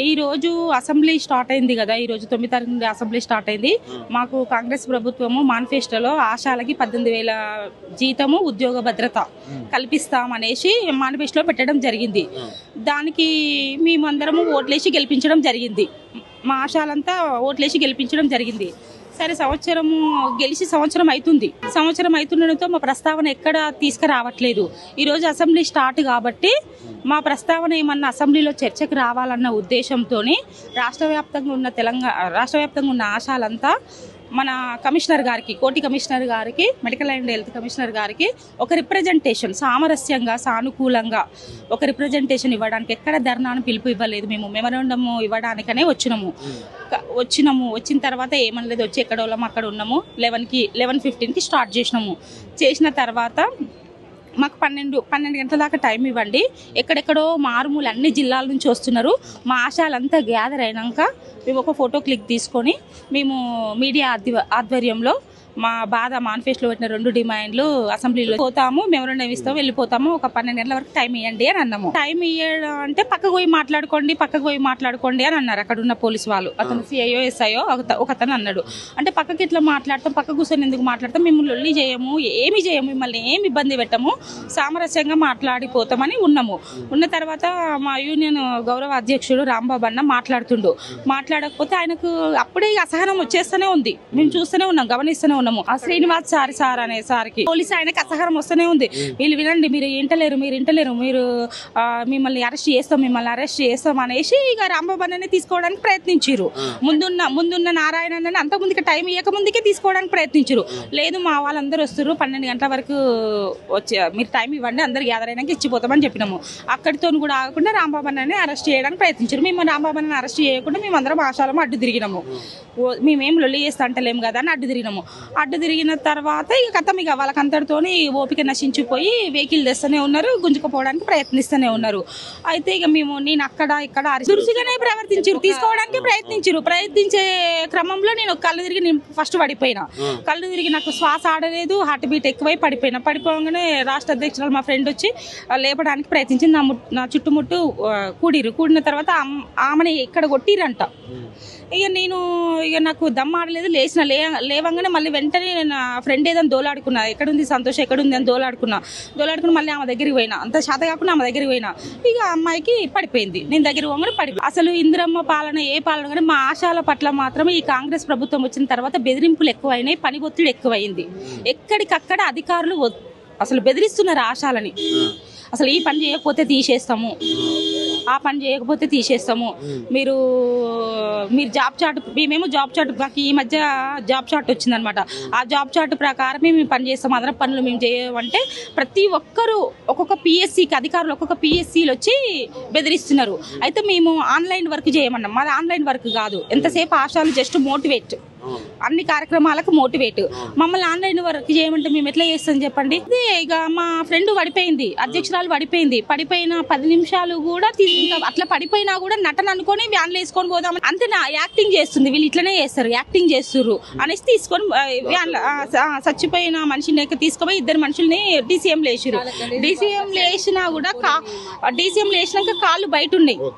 ఈ రోజు assembly start అయింది కదా, ఈ రోజు 9 తారీఖు నుండి అసెంబ్లీ స్టార్ట్ అయింది. మాకు కాంగ్రెస్ ప్రభుత్వము మేనిఫెస్టోలో ఆశాలకి 18,000 జీతము ఉద్యోగ భద్రత కల్పిస్తామనేసి మేనిఫెస్టోలో పెట్టడం జరిగింది. దానికి మేమందరము ఓట్లేసి గెలిపించడం జరిగింది. మా ఆశాలంతా ఓట్లేసి గెలిపించడం జరిగింది. సరే, గెలిచి సంవత్సరం అవుతుండడంతో మా ప్రస్తావన ఎక్కడ తీసుకురావట్లేదు. ఈరోజు అసెంబ్లీ స్టార్ట్ కాబట్టి మా ప్రస్తావన ఏమన్నా అసెంబ్లీలో చర్చకు రావాలన్న ఉద్దేశంతో రాష్ట్ర వ్యాప్తంగా ఉన్న ఆశాలంతా మన కమిషనర్ గారికి, కోటి కమిషనర్ గారికి, మెడికల్ అండ్ హెల్త్ కమిషనర్ గారికి ఒక రిప్రజెంటేషన్ సామరస్యంగా సానుకూలంగా ఒక రిప్రజెంటేషన్ ఇవ్వడానికి, ఎక్కడ ధర్నాను పిలుపు ఇవ్వలేదు. మేము మెమరాండం ఇవ్వడానికనే వచ్చిన తర్వాత ఏమనలేదు, వచ్చి ఎక్కడ వాళ్ళం అక్కడ ఉన్నాము. 11:15కి స్టార్ట్ చేసిన తర్వాత మాకు 12 గంటల దాకా టైం ఇవ్వండి. ఎక్కడెక్కడో మారుమూల అన్ని జిల్లాల నుంచి వస్తున్నారు. మా ఆశాలంతా గ్యాదర్ అయినాక మేము ఒక ఫోటో క్లిక్ తీసుకొని మేము మీడియా ఆధ్వర్యంలో మా బాధ మేనిఫెస్టోలో పెట్టిన 2 డిమాండ్లు అసెంబ్లీలో పోతాము, మెమరాండం ఇస్తాము, వెళ్ళిపోతాము. ఒక 12 గంటల వరకు టైం ఇవ్వండి అని అన్నాము. టైం ఇవ్వడం అంటే పక్కకు పోయి మాట్లాడుకోండి అని అన్నారు అక్కడ ఉన్న పోలీసు వాళ్ళు. అతను సిఐఓ ఎస్ఐఓ ఒక అతను అన్నాడు. అంటే పక్కకి ఇట్లా మాట్లాడతాం, పక్క కూర్చొని ఎందుకు మాట్లాడతాం, మిమ్మల్ని లొల్లి చేయము, ఏమి చేయము, మిమ్మల్ని ఏమి ఇబ్బంది పెట్టము, సామరస్యంగా మాట్లాడిపోతామని ఉన్న తర్వాత మా యూనియన్ గౌరవ అధ్యక్షుడు రాంబాబు అన్న మాట్లాడకపోతే ఆయనకు అప్పుడే అసహనం వచ్చేస్తూనే ఉంది. మేము చూస్తూనే ఉన్నాం, గమనిస్తూనే ఉన్నాము. ఆ శ్రీనివాస్ సార్ అనే సార్కి పోలీసు ఆయనకి అసహనం వస్తూనే ఉంది. వీళ్ళు వినండి, మీరు ఇంటలేరు, మీరు మిమ్మల్ని అరెస్ట్ చేస్తాం అనేసి ఇక రాంబాబు అన్నని తీసుకోవడానికి ప్రయత్నించారు. ముందున్న నారాయణ అన్నని అంతకుముందుకే టైం ఇవ్వక ముందుకే తీసుకోవడానికి ప్రయత్నించారు. లేదు, మా వాళ్ళందరూ వస్తారు, 12 గంటల వరకు మీరు టైం ఇవ్వండి, అందరు గ్యాదర్ అయినాక ఇచ్చిపోతామని చెప్పినాము. అక్కడితో కూడా ఆగకుండా రాంబాబు అన్నని అరెస్ట్ చేయడానికి ప్రయత్నించారు. మేము రాంబాబు అన్నని అరెస్ట్ చేయకుండా మేమందరం ఆశాలము అడ్డు తిరిగినాము. మేమేం లొల్లి చేస్తా అంటలేము కదా అని అడ్డు తిరిగిన తర్వాత ఇక కథం, ఇక వాళ్ళకంతటితోని ఓపిక నశించిపోయి వెహికల్ తెస్తూనే ఉన్నారు, గుంజుకుపోవడానికి ప్రయత్నిస్తూనే ఉన్నారు. అయితే ఇక నేను ఇక్కడ దురుసుగానే తీసుకోవడానికి ప్రయత్నించే క్రమంలో నేను కళ్ళు తిరిగి ఫస్ట్ పడిపోయినా. కళ్ళు తిరిగి నాకు శ్వాస ఆడలేదు, హార్ట్ బీట్ ఎక్కువై పడిపోగానే రాష్ట్ర అధ్యక్షురాలు మా ఫ్రెండ్ వచ్చి లేపడానికి ప్రయత్నించింది. నా చుట్టుముట్టు కూడిన తర్వాత ఆమెని ఇక్కడ కొట్టిరంట. ఇక నాకు దమ్ ఆడలేదు, లేవంగానే మళ్ళీ వెంటనే నా ఫ్రెండ్ ఏదైనా దోలాడుకున్నా, ఎక్కడుంది సంతోష్ ఎక్కడుంది అని దోలాడుకుని మళ్ళీ ఆమె దగ్గరికి పోయినా. అంత శాత కాకుండా ఆమె దగ్గరికి పోయినా. ఇక అమ్మాయికి పడిపోయింది, నేను దగ్గర పోగానే అసలు ఇందిరమ్మ పాలన ఏ పాలన కానీ మా ఆశాల పట్ల మాత్రమే ఈ కాంగ్రెస్ ప్రభుత్వం వచ్చిన తర్వాత బెదిరింపులు ఎక్కువైనాయి, పని ఒత్తిడి ఎక్కువైంది. ఎక్కడికక్కడ అధికారులు అసలు బెదిరిస్తున్నారు ఆశాలని. అసలు ఈ పని చేయకపోతే తీసేస్తాము, ఆ పని చేయకపోతే తీసేస్తాము, మీరు జాబ్ చార్ట్, మేమేమో జాబ్ చార్ట్, మాకు ఈ మధ్య జాబ్ చార్ట్ వచ్చిందనమాట. ఆ జాబ్ చార్ట్ ప్రకారమే మేము పని చేస్తాము, అదన పనులు మేము చేయమంటే ప్రతి ఒక్కరు ఒక్కొక్క పిఎస్సికి అధికారులు ఒక్కొక్క పిఎస్సీలు వచ్చి బెదిరిస్తున్నారు. అయితే మేము ఆన్లైన్ వర్క్ చేయమన్నాం. మాది ఆన్లైన్ వర్క్ కాదు, ఎంతసేపు ఆశాలు జస్ట్ మోటివేట్, అన్ని కార్యక్రమాలకు మోటివేట్. మమ్మల్ని ఆన్లైన్ వర్క్ చేయమంటే మేము ఎట్లా చేస్తాం చెప్పండి. ఇక మా ఫ్రెండ్ పడిపోయింది, అధ్యక్షురాలు పడిపోయిన 10 నిమిషాలు కూడా అట్లా పడిపోయినా కూడా నటన అనుకొని వ్యాన్లు వేసుకొని పోదాం అంతే. యాక్టింగ్ చేస్తుంది, వీళ్ళు ఇట్లనే చేస్తారు, యాక్టింగ్ చేస్తుర్రు అనేసి తీసుకొని చచ్చిపోయిన మనిషిని తీసుకుపోయి 2 మనుషుల్ని డీసీఎం లేచినాక కాళ్ళు బయట ఉన్నాయి.